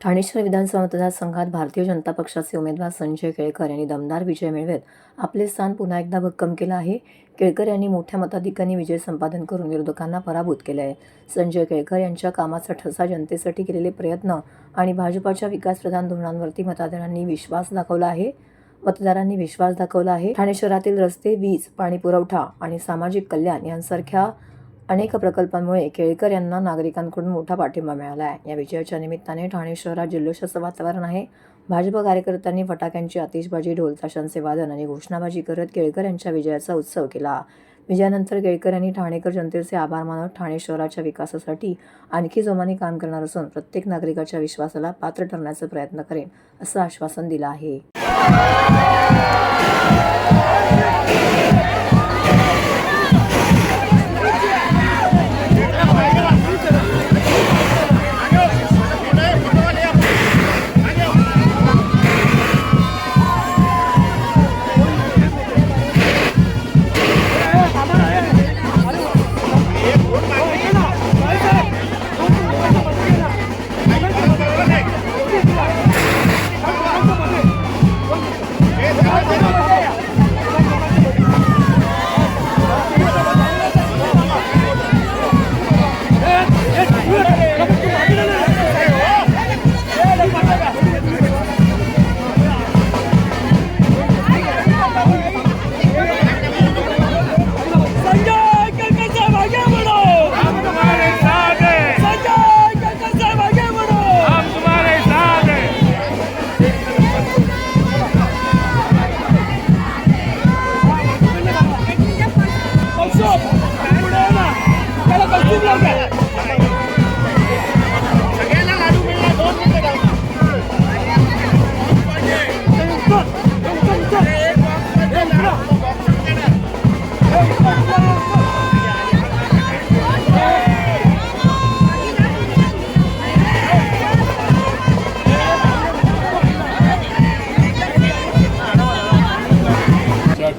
ठाणे शहर विधानसभा मतदारसंघात भारतीय जनता पक्षाचे उमेदवार संजय केळकर यांनी दमदार विजय मिळवत आपले स्थान पुन्हा एकदा भक्कम केलं आहे. केळकर यांनी मोठ्या मताधिक्याने विजय संपादन करून विरोधकांना पराभूत केले आहे. संजय केळकर यांच्या कामाचा ठसा, जनतेसाठी केलेले प्रयत्न आणि भाजपाच्या विकासप्रधान धोरणांवरती मतदारांनी विश्वास दाखवला आहे. ठाणे शहरातील रस्ते, वीज, पाणी पुरवठा आणि सामाजिक कल्याण यांसारख्या अनेक प्रकल्पांमुळे केळकर यांना नागरिकांकडून मोठा पाठिंबा मिळाला आहे. या विजयाच्या निमित्ताने ठाणे शहरात जल्लोषाचं वातावरण आहे. भाजप कार्यकर्त्यांनी फटाक्यांची आतिषबाजी, ढोल ताशांचे वादन आणि घोषणाबाजी करत केळकर यांच्या विजयाचा उत्सव केला. विजयानंतर केळकर यांनी ठाणेकर जनतेचे आभार मानत ठाणे शहराच्या विकासासाठी आणखी जोमाने काम करणार असून प्रत्येक नागरिकाच्या विश्वासाला पात्र ठरण्याचा प्रयत्न करेन असं आश्वासन दिलं आहे.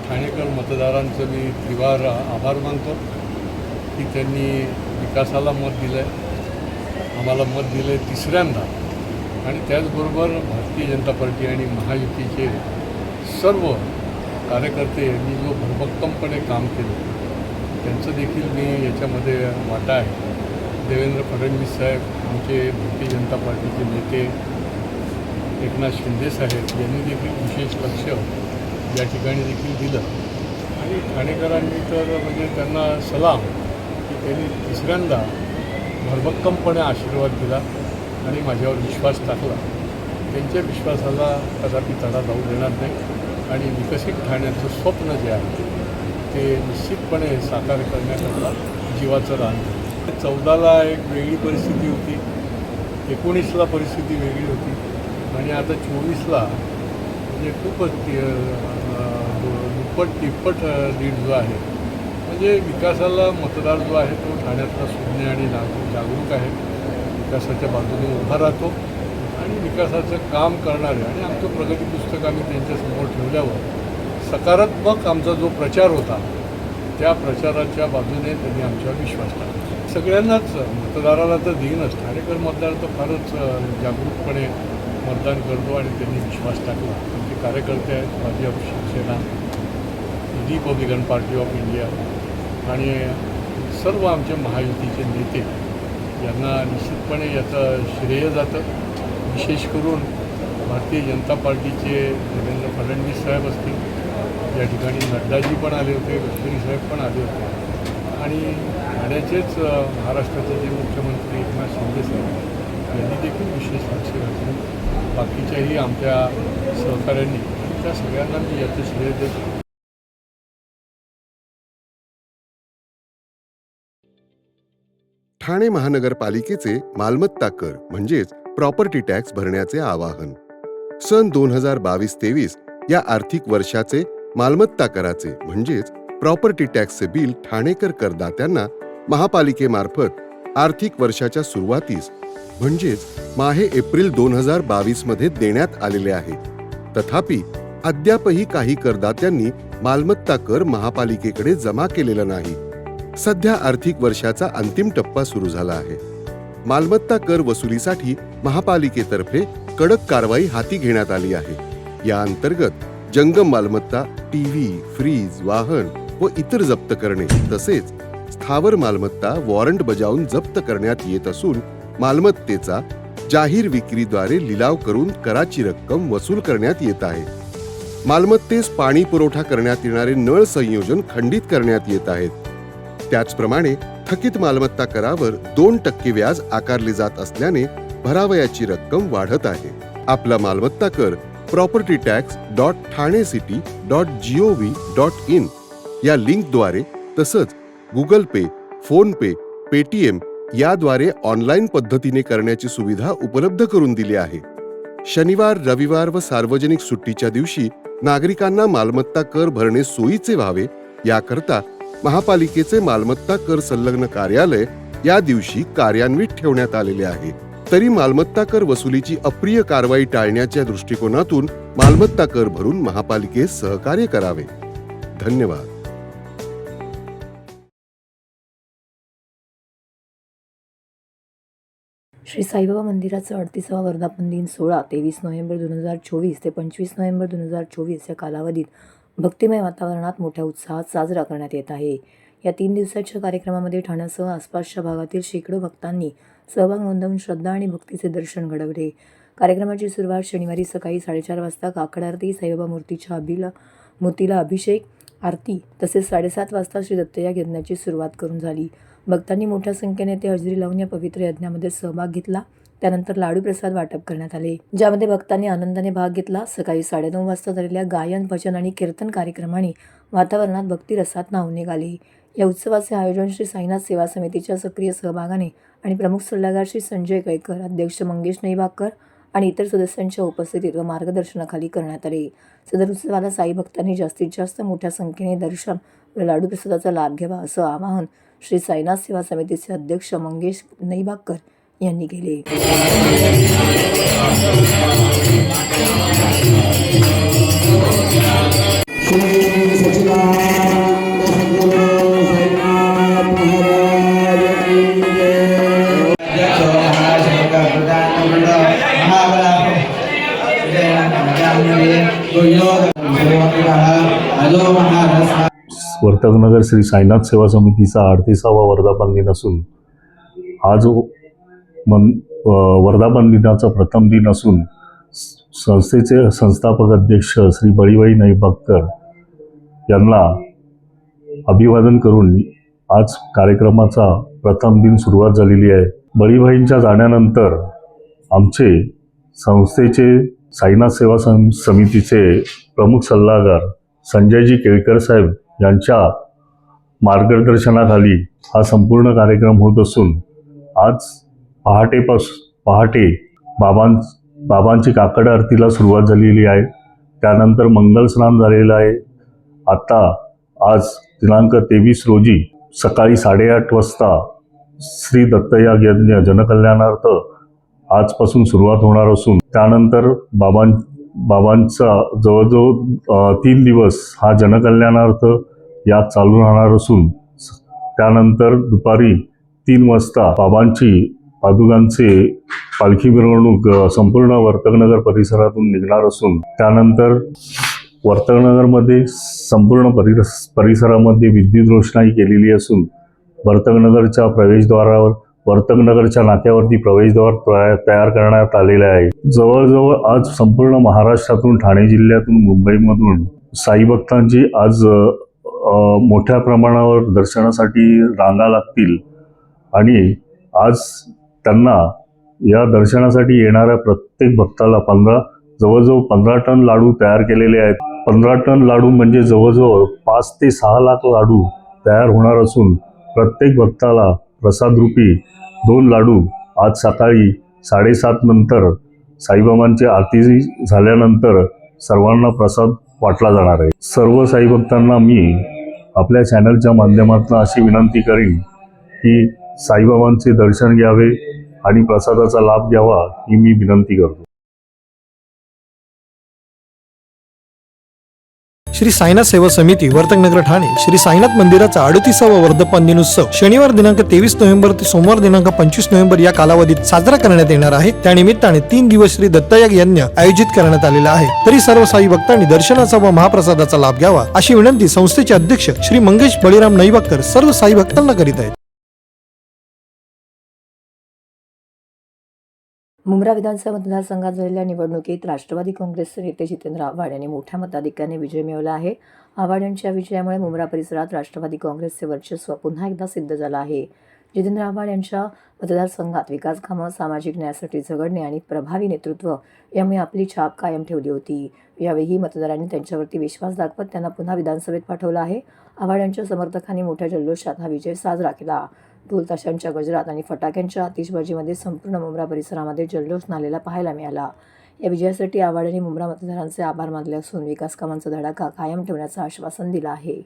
ठाणेकर मतदारांचं मी त्रिवार आभार मानतो की त्यांनी विकासाला मत दिलं आहे, आम्हाला मत दिलं आहे तिसऱ्यांदा. आणि त्याचबरोबर भारतीय जनता पार्टी आणि महायुतीचे सर्व कार्यकर्ते यांनी जो भरभक्कमपणे काम केलं त्यांचं देखील मी याच्यामध्ये वाटा आहे. देवेंद्र फडणवीस साहेब, आमचे भारतीय जनता पार्टीचे नेते एकनाथ शिंदे साहेब यांनी देखील विशेष लक्ष या ठिकाणी देखील दिलं. आणि ठाणेकरांनी तर म्हणजे त्यांना सलाम की त्यांनी तिसऱ्यांदा भरभक्कमपणे आशीर्वाद दिला आणि माझ्यावर विश्वास टाकला. त्यांच्या विश्वासाला कदापि तडा जाऊ देणार नाही आणि विकसित ठाण्याचं स्वप्न जे आहे ते निश्चितपणे साकार करण्याकरता जीवाचं रान. 14ला एक वेगळी परिस्थिती होती, 19ला परिस्थिती वेगळी होती आणि आता 24ला म्हणजे खूपच दुप्पट तिप्पट लीड जो आहे. म्हणजे विकासाला मतदार जो आहे तो ठाण्यातला सुज्ञ आणि जागरूक आहे, विकासाच्या बाजूने उभा राहतो आणि विकासाचं काम करणारे. आणि आमचं प्रगती पुस्तक आम्ही त्यांच्यासमोर ठेवल्यावर सकारात्मक आमचा जो प्रचार होता त्या प्रचाराच्या बाजूने त्यांनी आमच्यावर विश्वास टाकला. सगळ्यांनाच मतदाराला तर देईनच, ठाणेकर मतदार तर फारच जागरूकपणे मतदान करतो आणि त्यांनी विश्वास टाकला. आमचे कार्यकर्ते आहेत, Bhajap, Shivsena, Republican Party of India आणि सर्व आमचे महायुतीचे नेते यांना निश्चितपणे याचं श्रेय जातं. विशेष करून भारतीय जनता पार्टीचे देवेंद्र फडणवीस साहेब असतील, या ठिकाणी नड्डाजी पण आले होते, गडकरी साहेब पण आले होते आणि ठाण्याचेच महाराष्ट्राचे जे मुख्यमंत्री एकनाथ शिंदे साहेब यांनी देखील विशेष लक्ष घातलं. बाकीच्याही आमच्या सहकाऱ्यांनी, त्या सगळ्यांना मी याचं श्रेय देतो. ठाणे महानगरपालिकेचे मालमत्ता कर म्हणजेच प्रॉपर्टी टॅक्स भरण्याचे आवाहन. सन 2022-23 या आर्थिक वर्षाचे मालमत्ता कराचे म्हणजेच प्रॉपर्टी टॅक्सचे बिल ठाणेकर करदात्यांना महापालिकेमार्फत आर्थिक वर्षाच्या सुरुवातीस म्हणजेच माहे एप्रिल 2022 मध्ये देण्यात आलेले आहे. तथापि अद्यापही काही करदात्यांनी मालमत्ता कर महापालिकेकडे जमा केलेला नाही. सध्या आर्थिक वर्षाचा अंतिम टप्पा सुरू झाला आहे. मालमत्ता कर वसुलीसाठी महापालिकेतर्फे कडक कारवाई हाती घेण्यात आली आहे. या अंतर्गत जंगम मालमत्ता, टीव्ही, फ्रीज, वाहन व इतर जप्त करणे तसेच स्थावर मालमत्ता वॉरंट बजावून जप्त करण्यात येत असून मालमत्तेचा जाहीर विक्रीद्वारे लिलाव करून कराची रक्कम वसूल करण्यात येत आहे. मालमत्तेस पाणी पुरवठा करण्यात येणारे नळ संयोजन खंडित करण्यात येत आहेत. त्याचप्रमाणे थकीत मालमत्ता करावर 2% व्याज आकारले जात असल्याने भरावयाची रक्कम वाढत आहे. आपला मालमत्ता कर propertytax.thanecity.gov.in या लिंकद्वारे तसंच गुगल पे, फोन पे, पेटीएम याद्वारे ऑनलाईन पद्धतीने करण्याची सुविधा उपलब्ध करून दिली आहे. शनिवार, रविवार व सार्वजनिक सुट्टीच्या दिवशी नागरिकांना मालमत्ता कर भरणे सोयीचे व्हावे याकरता महापालिकेचे मालमत्ता कर संलग्न कार्यालय या दिवशी कार्यान्वित ठेवण्यात आलेले आहे. तरी मालमत्ता कर वसुलीची अप्रिय कारवाई टाळण्याच्या दृष्टिकोनातून मालमत्ता कर भरून महापालिकेस सहकार्य करावे. धन्यवाद. श्री साईबाबा मंदिराचा 38वा वर्धापन दिन सोहळा 23 नोव्हेंबर 2024 ते 25 नोव्हेंबर 2024 या कालावधीत भक्तिमय वातावरणात मोठ्या उत्साहात साजरा करण्यात येत आहे. या 3 दिवसाच्या कार्यक्रमामध्ये ठाण्यासह आसपासच्या भागातील शेकडो भक्तांनी सहभाग नोंदवून श्रद्धा आणि भक्तीचे दर्शन घडवले. कार्यक्रमाची सुरुवात शनिवारी सकाळी 4:30 वाजता काकड आरती, साईबाबा मूर्तीला अभिषेक, आरती तसेच 7:30 वाजता श्री दत्तया यज्ञाची सुरुवात करून झाली. भक्तांनी मोठ्या संख्येने ते हजेरी लावून या पवित्र यज्ञामध्ये सहभाग घेतला. त्यानंतर लाडू प्रसाद वाटप करण्यात आले, ज्यामध्ये भक्तांनी आनंदाने भाग घेतला. सकाळी 9:30 वाजता झालेल्या गायन, भजन आणि कीर्तन कार्यक्रमाने वातावरणात भक्तिरसात न्हाऊन निघाले. या उत्सवाचे आयोजन श्री साईनाथ सेवा समितीच्या सक्रिय सहभागाने आणि प्रमुख सल्लागार श्री संजय केळकर, अध्यक्ष मंगेश नईबाकर आणि इतर सदस्यांच्या उपस्थितीत व मार्गदर्शनाखाली करण्यात आले. सदर उत्सवाला साई भक्तांनी जास्तीत जास्त मोठ्या संख्येने दर्शन व लाडू प्रसादाचा लाभ घ्यावा असं आवाहन श्री साईनाथ सेवा समितीचे अध्यक्ष मंगेश नईबाकर यांनी केले. वर्तकनगर श्री साईनाथ सेवा समितीचा 38वा वर्धापन दिन असून आज वर्धापन दिनाचा प्रथम दिन असून संस्थेचे संस्थापक अध्यक्ष श्री बळीबाई नईबाकर यांना अभिवादन करून आज कार्यक्रमाचा प्रथम दिन सुरुवात झालेली आहे. बळीबाईंच्या जाण्यानंतर आमचे संस्थेचे साईनाथ सेवा समितीचे प्रमुख सल्लागार संजयजी केळकर साहेब यांच्या मार्गदर्शनाखाली हा संपूर्ण कार्यक्रम होत असून आज पहाटे बाबांची काकड आरतीला सुरुवात झालेली आहे. त्यानंतर मंगल स्नान झालेलं आहे. आता आज दिनांक 23 रोजी सकाळी 8:30 वाजता श्री दत्तया यज्ञ जनकल्याणार्थ आजपासून सुरुवात होणार असून त्यानंतर बाबांचा जवळजवळ 3 दिवस हा जनकल्याणार्थ यात चालू राहणार असून त्यानंतर दुपारी 3 वाजता बाबांची पादुकांचे पालखी मिरवणूक संपूर्ण वर्तकनगर परिसरातून निघणार असून त्यानंतर वर्तकनगरमध्ये संपूर्ण परिसरामध्ये विद्युत रोषणाई केलेली असून वर्तकनगरच्या प्रवेशद्वारावर वर्तकनगरच्या नाक्यावरती प्रवेशद्वार तयार करण्यात आलेले आहे. जवळजवळ आज संपूर्ण महाराष्ट्रातून, ठाणे जिल्ह्यातून, मुंबईमधून साई भक्तांची आज मोठ्या प्रमाणावर दर्शनासाठी रांगा लागतील आणि आज त्यांना या दर्शनासाठी येणाऱ्या प्रत्येक भक्ताला जवळजवळ 15 टन लाडू तयार केलेले आहेत. 15 टन लाडू म्हणजे जवळजवळ 5 ते 6 लाख लाडू तयार होणार असून प्रत्येक भक्ताला प्रसादरूपी 2 लाडू आज सकाळी 7:30 नंतर साईबाबांची आरती झाल्यानंतर सर्वांना प्रसाद वाटला जाणार आहे. सर्व साई भक्तांना मी आपल्या चॅनलच्या माध्यमातून अशी विनंती करीन की साईबाबांचे दर्शन घ्यावे आणि प्रसादाचा लाभ घ्यावा ही मी विनंती करतो. श्री साईनाथ सेवा समिती वर्तकनगर ठाणे श्री साईनाथ मंदिराचा 38वा वर्धापन दिनोत्सव शनिवार दिनांक 23 नोव्हेंबर ते सोमवार दिनांक 25 नोव्हेंबर या कालावधीत साजरा करण्यात येणार आहे. त्यानिमित्ताने 3 दिवस श्री दत्तयाग यज्ञ आयोजित करण्यात आलेला आहे. तरी सर्व साई भक्तांनी दर्शनाचा व महाप्रसादाचा लाभ घ्यावा अशी विनंती संस्थेचे अध्यक्ष श्री मंगेश बळीराम नईबाकर सर्व साई भक्तांना करीत आहेत. मुंब्रा विधानसभा मतदारसंघात झालेल्या निवडणुकीत राष्ट्रवादी काँग्रेसचे नेते जितेंद्र आव्हाड यांनी मोठ्या मताधिक्याने विजय मिळवला आहे. आव्हाड यांच्या विजयामुळे मुंब्रा परिसरात राष्ट्रवादी काँग्रेसचे वर्चस्व पुन्हा एकदा सिद्ध झालं आहे. जितेंद्र आव्हाड यांच्या मतदारसंघात विकास कामं, सामाजिक न्यायासाठी झगडणे आणि प्रभावी नेतृत्व यामुळे आपली छाप कायम ठेवली होती. यावेळी मतदारांनी त्यांच्यावरती विश्वास दाखवत त्यांना पुन्हा विधानसभेत पाठवलं आहे. आव्हाड यांच्या समर्थकांनी मोठ्या जल्लोषात हा विजय साजरा केला. ढोल ताशांच्या गजरात आणि फटाक्यांच्या आतिषबाजीमध्ये संपूर्ण मुंब्रा परिसरामध्ये जल्लोष नालेला पाहायला मिळाला. या विजयासाठी आव्हाड यांनी मुंब्रा मतदारांचे आभार मानले असून विकास कामांचा धडाका कायम ठेवण्याचं आश्वासन दिलं आहे.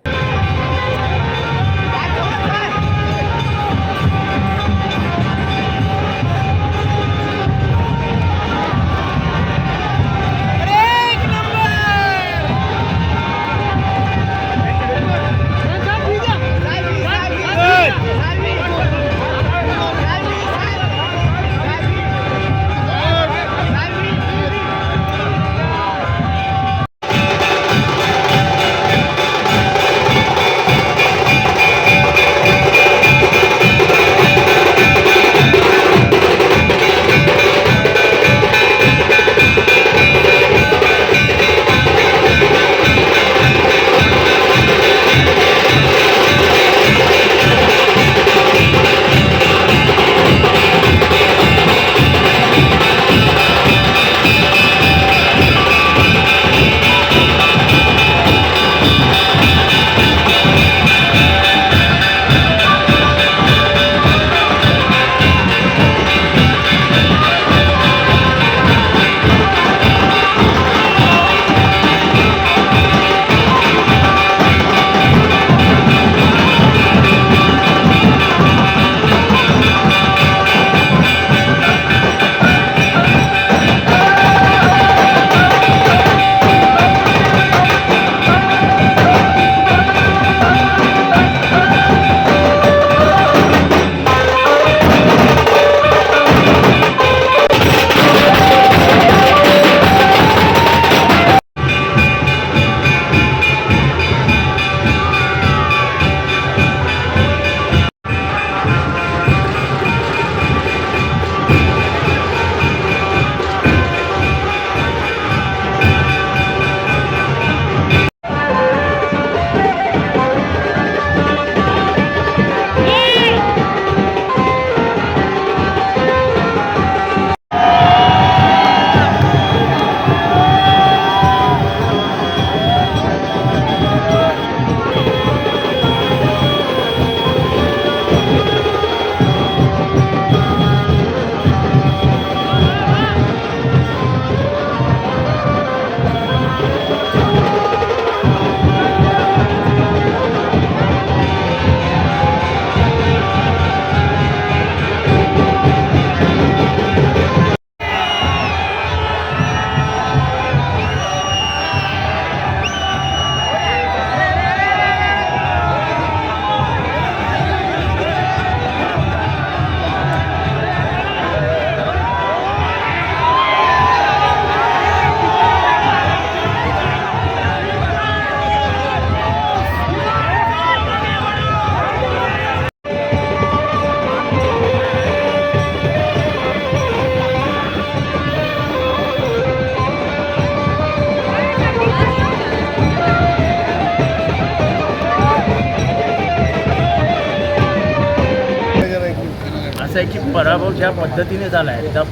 असं आहे की पराभव ज्या पद्धतीने झाला आहे त्या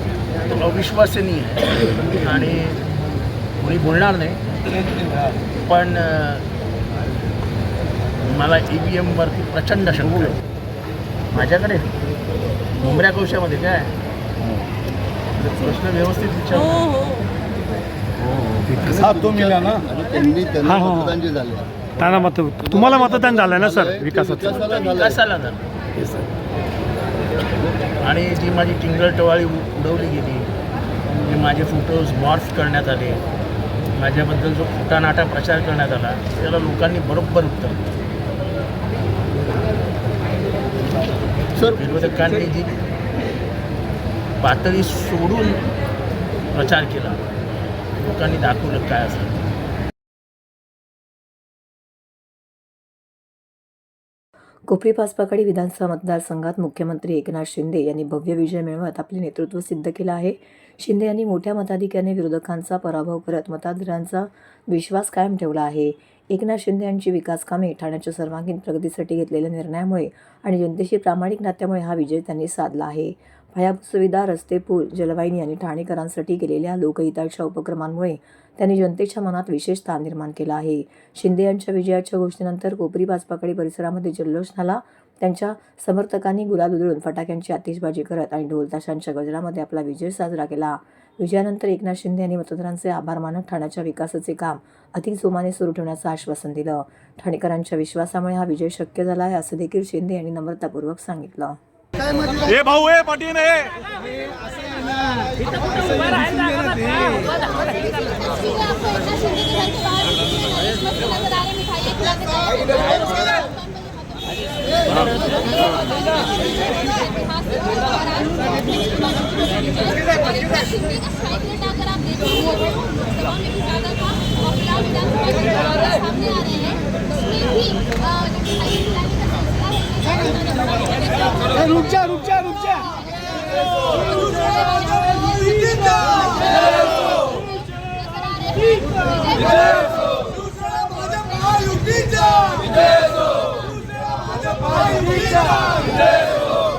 तो अविश्वसनीय आहे आणि कोणी बोलणार नाही. पण मला EVMवरती प्रचंड शंका आहे. माझ्याकडे मुंब्रा कोशामध्ये काय प्रश्न व्यवस्थित विचार तो मिला ना त्यांनी मतदान जे झाले त्यांना तुम्हाला मतदान झालं ना सर विकासाला झालं. आणि जी माझी टिंगल टवाळी उडवली गेली, जी माझे फोटोज मॉर्फ करण्यात आले, माझ्याबद्दल जो खोटा नाटा प्रचार करण्यात आला त्याला लोकांनी बरोबर उत्तर दिलं. सर विरोधकांनी जी पातळी सोडून प्रचार केला लोकांनी दाखवलं काय असतं. कोपरी पाचपाकडी विधानसभा मतदारसंघात मुख्यमंत्री एकनाथ शिंदे यांनी भव्य विजय मिळवत आपले नेतृत्व सिद्ध केलं आहे. शिंदे यांनी मोठ्या मताधिक्याने विरोधकांचा पराभव करत मतदारांचा विश्वास कायम ठेवला आहे. एकनाथ शिंदे यांची विकास कामे ठाण्याच्या सर्वांगीण प्रगतीसाठी घेतलेल्या निर्णयामुळे आणि जनतेशी प्रामाणिक नात्यामुळे हा विजय त्यांनी साधला आहे. पायाभूत सुविधा, रस्ते, पूल, जलवाहिनी आणि ठाणेकरांसाठी केलेल्या लोकहिताच्या उपक्रमांमुळे त्यांनी जनतेच्या मनात विशेष स्थान निर्माण केलं आहे. शिंदे यांच्या विजयाच्या घोषणेनंतर कोपरी पाचपाकडी परिसरामध्ये जल्लोष झाला. त्यांच्या समर्थकांनी गुलाल उधळून फटाक्यांची आतिषबाजी करत आणि ढोल ताशांच्या गजरामध्ये आपला विजय साजरा केला. विजयानंतर एकनाथ शिंदे यांनी मतदारांचे आभार मानत ठाण्याच्या विकासाचे काम अधिक जोमाने सुरू ठेवण्याचं आश्वासन दिलं. ठाणेकरांच्या विश्वासामुळे हा विजय शक्य झाला आहे असं देखील शिंदे यांनी नम्रतापूर्वक सांगितलं. ए भाऊ ए पाटील ए रुक जा रुक जा रुक जा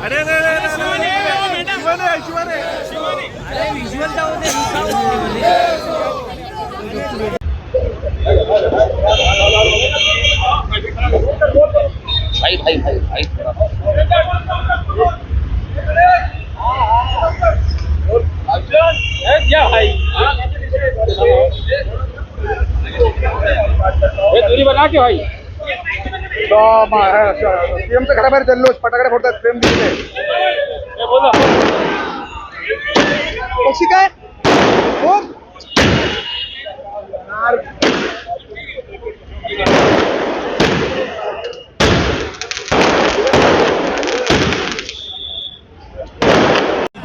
अरे शिवाने अरे विज्युअल दूरी बना के भाई सीएमचं घराबाहेर जल्लोष फटाकडे फोडतात प्रेम दिले बोलो कशी काय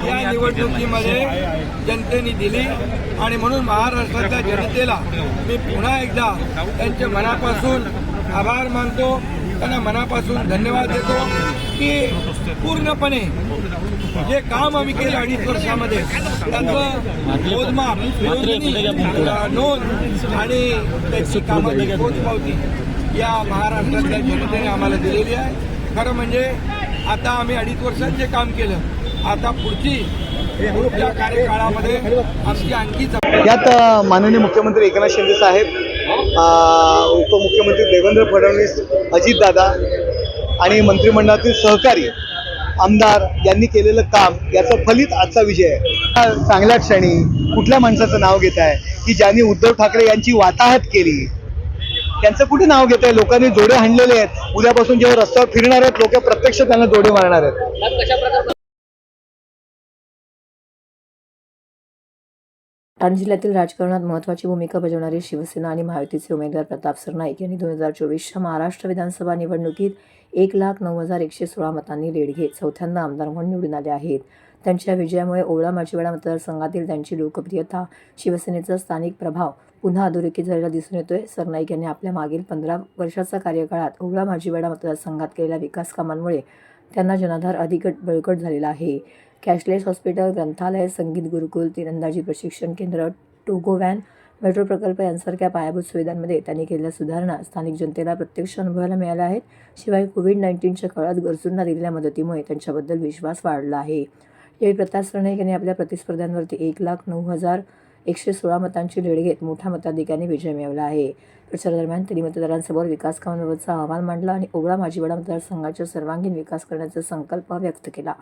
या निवडणुकीमध्ये जनतेने दिली आणि म्हणून महाराष्ट्राच्या जनतेला मी पुन्हा एकदा त्यांच्या मनापासून आभार मानतो, त्यांना मनापासून धन्यवाद देतो की पूर्णपणे जे काम आम्ही केलं 2.5 वर्षामध्ये त्याचं मोजमाप, नोंद आणि त्याची कामाची पोचपावती या महाराष्ट्रातल्या जनतेने आम्हाला दिलेली आहे. खरं म्हणजे आता आम्ही 2.5 वर्षात जे काम केलं, आता पुढची कार्यकाळामध्ये आमची आणखी यात माननीय मुख्यमंत्री एकनाथ शिंदे साहेब, उपमुख्यमंत्री देवेंद्र फडणवीस, अजितदादा आणि मंत्रिमंडळातील सहकारी आमदार यांनी केलेलं काम याचं फलित आजचा विजय आहे. चांगल्या क्षणी कुठल्या माणसाचं नाव घेत आहे की ज्यांनी उद्धव ठाकरे यांची वाताहत केली, त्यांचं कुठे नाव घेत आहे? लोकांनी जोडे हाणलेले आहेत. उद्यापासून जेव्हा रस्त्यावर फिरणार आहेत लोक प्रत्यक्ष त्यांना जोडे मारणार आहेत. ठाणे जिल्ह्यातील राजकारणात महत्त्वाची भूमिका बजावणारे शिवसेना आणि महायुतीचे उमेदवार प्रताप सरनाईक यांनी 2024च्या महाराष्ट्र विधानसभा निवडणुकीत 1,09,116 मतांनी लीड घेत चौथ्यांदा आमदार म्हणून निवडून आले आहेत. त्यांच्या विजयामुळे ओवळा माजिवडा मतदारसंघातील त्यांची लोकप्रियता, शिवसेनेचा स्थानिक प्रभाव पुन्हा अधोरेखित झालेला दिसून येतोय. सरनाईक यांनी आपल्या मागील 15 वर्षाच्या कार्यकाळात ओवळा माजिवडा मतदारसंघात केलेल्या विकास कामांमुळे त्यांना जनाधार अधिक बळकट झालेला आहे. कॅशलेस हॉस्पिटल, ग्रंथालय, संगीत गुरुकुल, तीरंदाजी प्रशिक्षण केंद्र, टोगो व्हॅन, मेट्रो प्रकल्प यांसारख्या पायाभूत सुविधांमध्ये त्यांनी केलेल्या सुधारणा स्थानिक जनतेला प्रत्यक्ष अनुभवायला मिळाल्या आहेत. शिवाय कोविड-19च्या काळात गरजूंना दिलेल्या मदतीमुळे त्यांच्याबद्दल विश्वास वाढला आहे. यावेळी प्रताप सरनाईक यांनी आपल्या प्रतिस्पर्ध्यांवरती 1,09,116 मतांची लीड घेत मोठ्या मताधिक्याने विजय मिळवला आहे. प्रचारादरम्यान त्यांनी मतदारांसमोर विकास कामांबाबतचा अहवाल मांडला आणि ओवळा माजिवडा मतदारसंघाचा सर्वांगीण विकास करण्याचा संकल्प व्यक्त केला.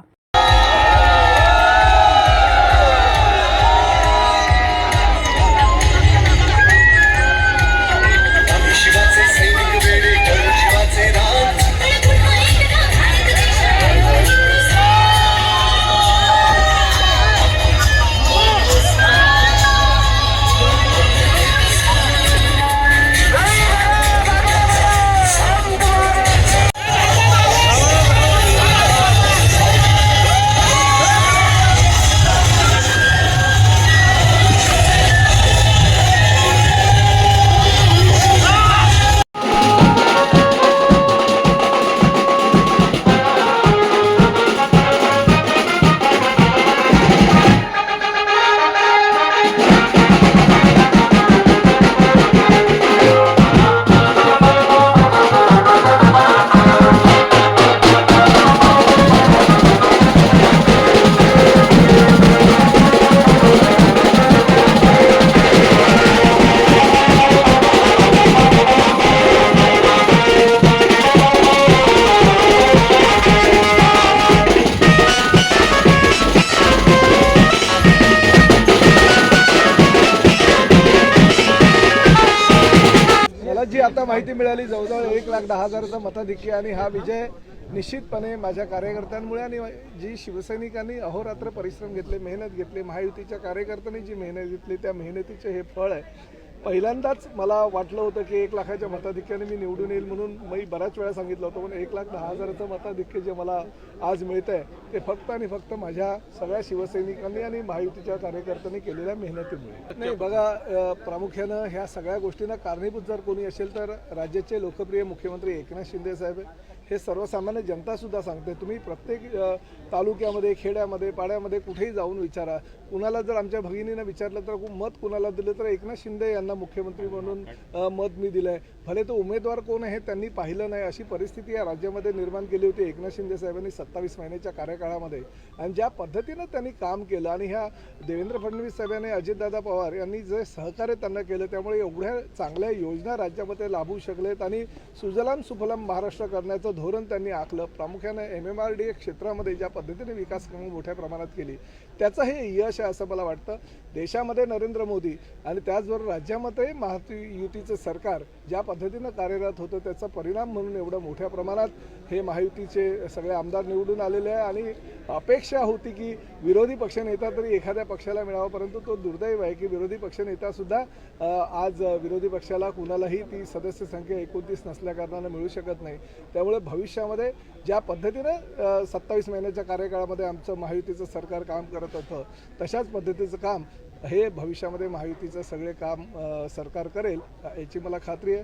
माहिती मिळाली जवळजवळ 1,10,000चं मताधिक्य आणि हा विजय निश्चितपणे माझ्या कार्यकर्त्यांमुळे आणि जी शिवसैनिकांनी अहोरात्र परिश्रम घेतले, मेहनत घेतली, महायुतीच्या कार्यकर्त्यांनी जी मेहनत घेतली त्या मेहनतीचे हे फळ आहे. पहिल्यांदाच मला वाटलं होतं की 1,00,000च्या मताधिक्याने मी निवडून येईल म्हणून मी बऱ्याच वेळा सांगितलं होतं, पण 1,10,000चं मताधिक्य जे मला आज मिळतं आहे ते फक्त आणि फक्त माझ्या सगळ्या शिवसैनिकांनी आणि महायुतीच्या कार्यकर्त्यांनी केलेल्या मेहनतीमुळे. नाही बघा, प्रामुख्यानं ह्या सगळ्या गोष्टींना कारणीभूत जर कोणी असेल तर राज्याचे लोकप्रिय मुख्यमंत्री एकनाथ शिंदे साहेब हे सर्वसामान्य जनतासुद्धा सांगते. तुम्ही प्रत्येक तालुक्यामध्ये, खेड्यामध्ये, पाड्यामध्ये कुठेही जाऊन विचारा. कुणाला जर आमच्या भगिनीनं विचारलं तर मत कुणाला दिलं तर एकनाथ शिंदे यांना मुख्यमंत्री म्हणून मत मी दिलं आहे. भले तो उमेदवार कोण आहे त्यांनी पाहिलं नाही, अशी परिस्थिती या राज्यामध्ये निर्माण केली होती एकनाथ शिंदे साहेबांनी 27 महिन्याच्या कार्यकाळामध्ये. आणि ज्या पद्धतीनं त्यांनी काम केलं आणि ह्या देवेंद्र फडणवीस साहेबांनी, अजितदादा पवार यांनी जे सहकार्य त्यांना केलं त्यामुळे एवढ्या चांगल्या योजना राज्यामध्ये लाभू शकलेत आणि सुजलाम सुफलाम महाराष्ट्र करण्याचं धोरण त्यांनी आखलं. प्रामुख्याने MMRDA क्षेत्रामध्ये ज्या पद्धतीने विकास कामं मोठ्या प्रमाणात केली त्याचं हे यश आहे असं मला वाटतं. देशामध्ये नरेंद्र मोदी आणि त्याचबरोबर राज्यामध्ये महायुतीचं सरकार ज्या पद्धतीनं कार्यरत होतं त्याचा परिणाम म्हणून एवढं मोठ्या प्रमाणात हे महायुतीचे सगळे आमदार निवडून आलेले आहे. आणि अपेक्षा होती की विरोधी पक्षनेता तरी एखाद्या पक्षाला मिळावा, परंतु तो दुर्दैव आहे की विरोधी पक्षनेतासुद्धा आज विरोधी पक्षाला कुणालाही ती सदस्य संख्या 29 नसल्याकारणानं मिळू शकत नाही. त्यामुळे भविष्यामध्ये ज्या पद्धतीनं 27 महिन्याच्या कार्यकाळामध्ये आमचं महायुतीचं सरकार काम करत होतं तशाच पद्धतीचं काम हे भविष्यामध्ये महायुतीचं सगळे काम सरकार करेल याची मला खात्री आहे.